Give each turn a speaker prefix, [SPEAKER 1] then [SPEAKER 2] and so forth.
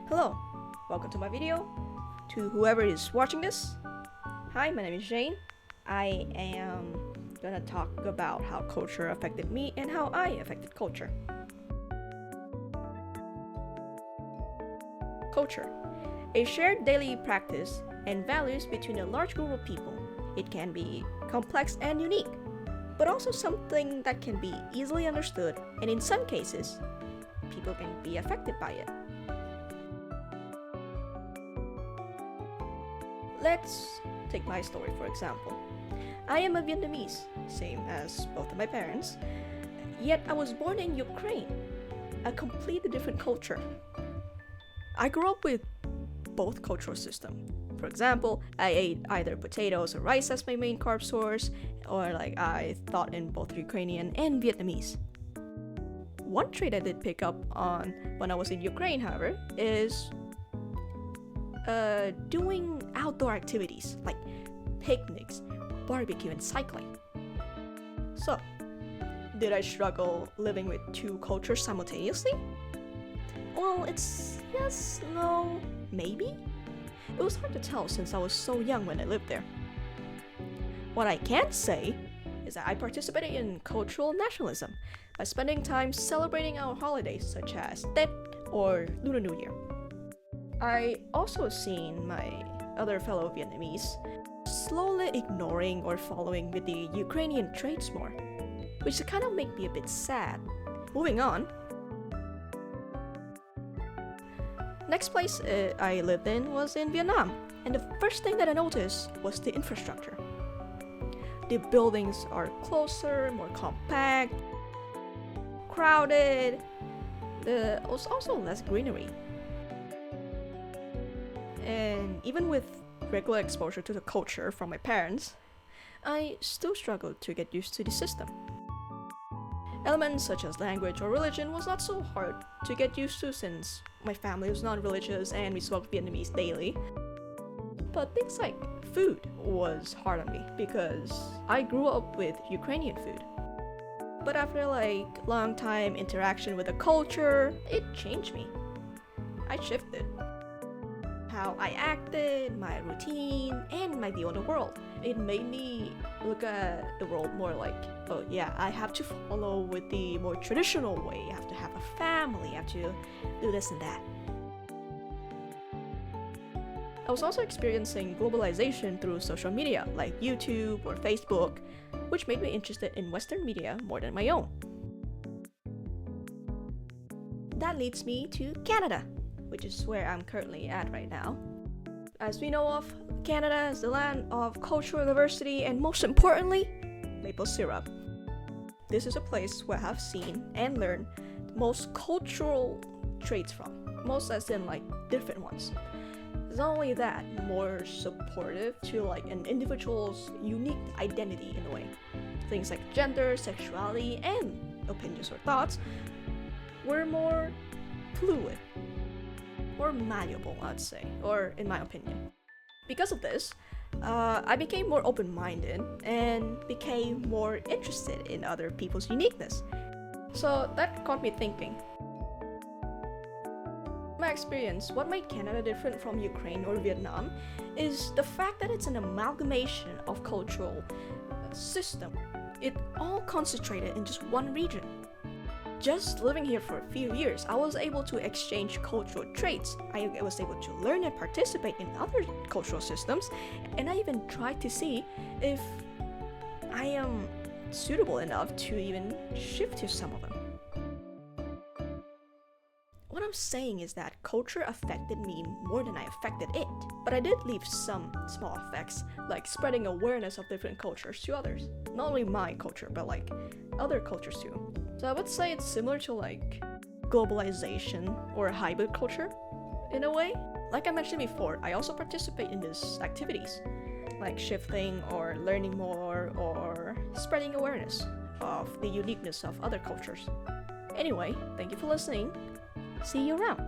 [SPEAKER 1] Hello, welcome to my video. To whoever is watching this, hi, my name is Jane. I am gonna talk about how culture affected me and how I affected culture. Culture, a shared daily practice and values between a large group of people. It can be complex and unique, but also something that can be easily understood, and in some cases, people can be affected by it. Let's take my story for example. I am a Vietnamese, same as both of my parents, yet I was born in Ukraine, a completely different culture. I grew up with both cultural systems. For example, I ate either potatoes or rice as my main carb source, or I thought in both Ukrainian and Vietnamese. One trait I did pick up on when I was in Ukraine, however, is doing outdoor activities like picnics, barbecue, and cycling. So, did I struggle living with two cultures simultaneously? Well, it's yes, no, maybe? It was hard to tell since I was so young when I lived there. What I can say is that I participated in cultural nationalism by spending time celebrating our holidays such as Tết or Lunar New Year. I also seen my other fellow Vietnamese slowly ignoring or following with the Ukrainian traits more, which kind of made me a bit sad. Moving on. Next place I lived in was in Vietnam, and the first thing that I noticed was the infrastructure. The buildings are closer, more compact, crowded. There was also less greenery. And even with regular exposure to the culture from my parents, I still struggled to get used to the system. Elements such as language or religion was not so hard to get used to since my family was non-religious and we spoke Vietnamese daily. But things like food was hard on me because I grew up with Ukrainian food. But after long time interaction with the culture, it changed me. I shifted. How I acted, my routine, and my view on the world. It made me look at the world more like, oh yeah, I have to follow with the more traditional way. I have to have a family, I have to do this and that. I was also experiencing globalization through social media like YouTube or Facebook, which made me interested in Western media more than my own. That leads me to Canada, which is where I'm currently at right now. As we know of, Canada is the land of cultural diversity and most importantly, maple syrup. This is a place where I've seen and learned most cultural traits from, most as in different ones. It's not only that, more supportive to an individual's unique identity in a way. Things like gender, sexuality, and opinions or thoughts were more fluid. Or malleable, I'd say, or in my opinion. Because of this, I became more open-minded and became more interested in other people's uniqueness. So that got me thinking. In my experience, what made Canada different from Ukraine or Vietnam is the fact that it's an amalgamation of cultural system. It all concentrated in just one region. Just living here for a few years, I was able to exchange cultural traits. I was able to learn and participate in other cultural systems, and I even tried to see if I am suitable enough to even shift to some of them. What I'm saying is that culture affected me more than I affected it, but I did leave some small effects, like spreading awareness of different cultures to others. Not only my culture, but other cultures too. So I would say it's similar to globalization or a hybrid culture in a way. Like I mentioned before, I also participate in these activities, like shifting or learning more or spreading awareness of the uniqueness of other cultures. Anyway, thank you for listening. See you around.